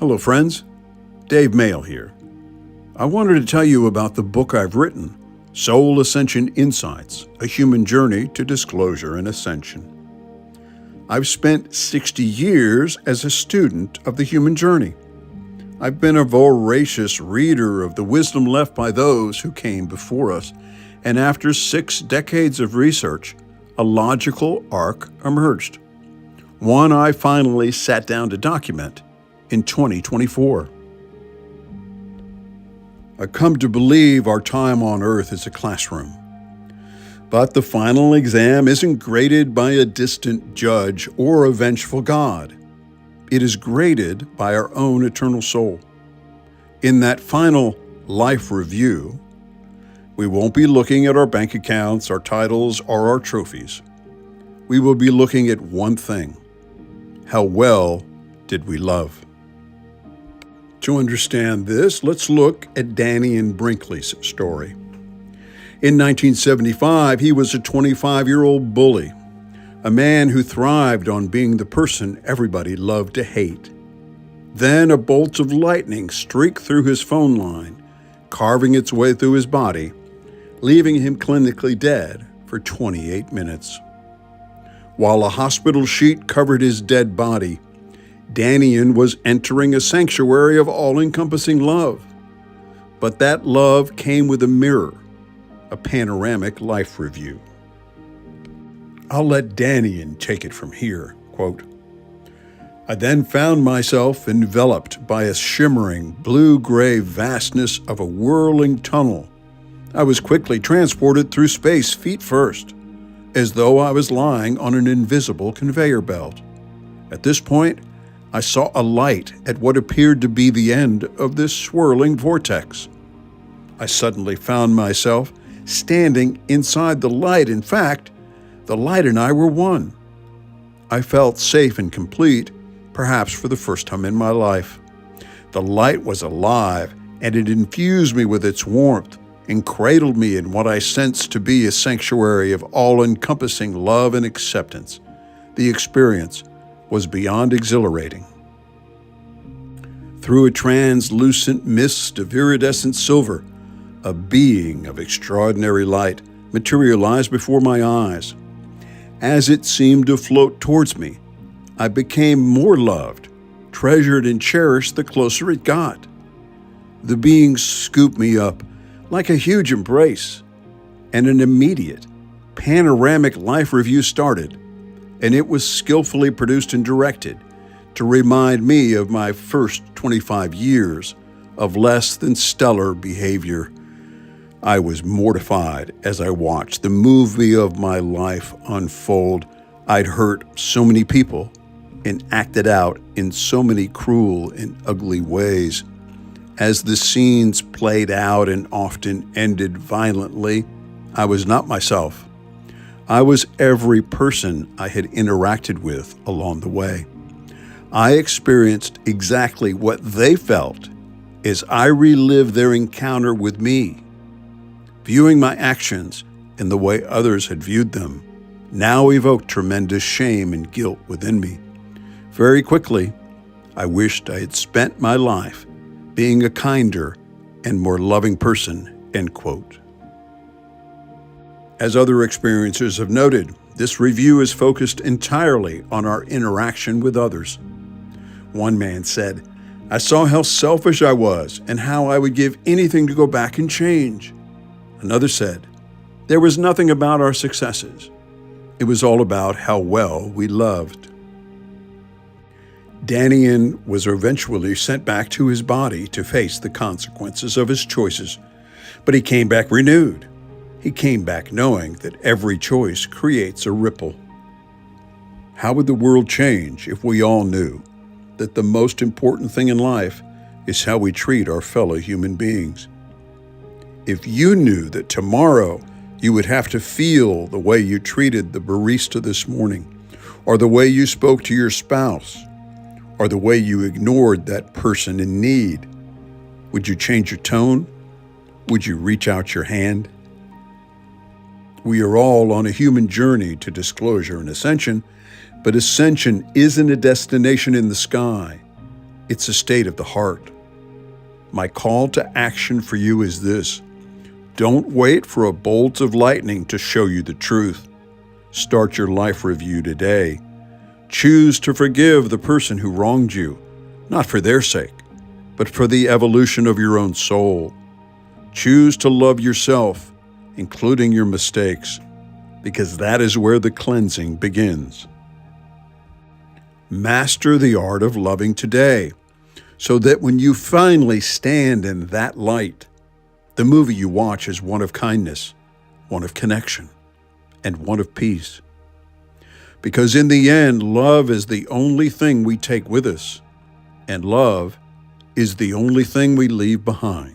Hello friends, Dave Mayol here. I wanted to tell you about the book I've written, Soul Ascension Insights, A Human Journey to Disclosure and Ascension. I've spent 60 years as a student of the human journey. I've been a voracious reader of the wisdom left by those who came before us, and after 6 decades of research, a logical arc emerged. One I finally sat down to document in 2024. I've come to believe our time on earth is a classroom. But the final exam isn't graded by a distant judge or a vengeful God. It is graded by our own eternal soul. In that final life review, we won't be looking at our bank accounts, our titles, or our trophies. We will be looking at one thing: how well did we love? To understand this, let's look at Dannion Brinkley's story. In 1975, he was a 25-year-old bully, a man who thrived on being the person everybody loved to hate. Then a bolt of lightning streaked through his phone line, carving its way through his body, leaving him clinically dead for 28 minutes. While a hospital sheet covered his dead body, Dannion was entering a sanctuary of all-encompassing love. But that love came with a mirror, a panoramic life review. I'll let Dannion take it from here, quote, "I then found myself enveloped by a shimmering blue-gray vastness of a whirling tunnel. I was quickly transported through space feet first, as though I was lying on an invisible conveyor belt. At this point, I saw a light at what appeared to be the end of this swirling vortex. I suddenly found myself standing inside the light. In fact, the light and I were one. I felt safe and complete, perhaps for the first time in my life. The light was alive, and it infused me with its warmth and cradled me in what I sensed to be a sanctuary of all-encompassing love and acceptance. The experience was beyond exhilarating. Through a translucent mist of iridescent silver, a being of extraordinary light materialized before my eyes. As it seemed to float towards me, I became more loved, treasured, and cherished the closer it got. The being scooped me up like a huge embrace, and an immediate, panoramic life review started, and it was skillfully produced and directed to remind me of my first 25 years of less than stellar behavior. I was mortified as I watched the movie of my life unfold. I'd hurt so many people and acted out in so many cruel and ugly ways. As the scenes played out and often ended violently, I was not myself. I was every person I had interacted with along the way. I experienced exactly what they felt as I relived their encounter with me. Viewing my actions in the way others had viewed them now evoked tremendous shame and guilt within me. Very quickly, I wished I had spent my life being a kinder and more loving person, end quote. As other experiencers have noted, this review is focused entirely on our interaction with others. One man said, "I saw how selfish I was and how I would give anything to go back and change." Another said, "There was nothing about our successes. It was all about how well we loved." Dannion was eventually sent back to his body to face the consequences of his choices, but he came back renewed. He came back knowing that every choice creates a ripple. How would the world change if we all knew that the most important thing in life is how we treat our fellow human beings? If you knew that tomorrow you would have to feel the way you treated the barista this morning, or the way you spoke to your spouse, or the way you ignored that person in need, would you change your tone? Would you reach out your hand? We are all on a human journey to disclosure and ascension, but ascension isn't a destination in the sky. It's a state of the heart. My call to action for you is this: don't wait for a bolt of lightning to show you the truth. Start your life review today. Choose to forgive the person who wronged you, not for their sake, but for the evolution of your own soul. Choose to love yourself, including your mistakes, because that is where the cleansing begins. Master the art of loving today, so that when you finally stand in that light, the movie you watch is one of kindness, one of connection, and one of peace. Because in the end, love is the only thing we take with us, and love is the only thing we leave behind.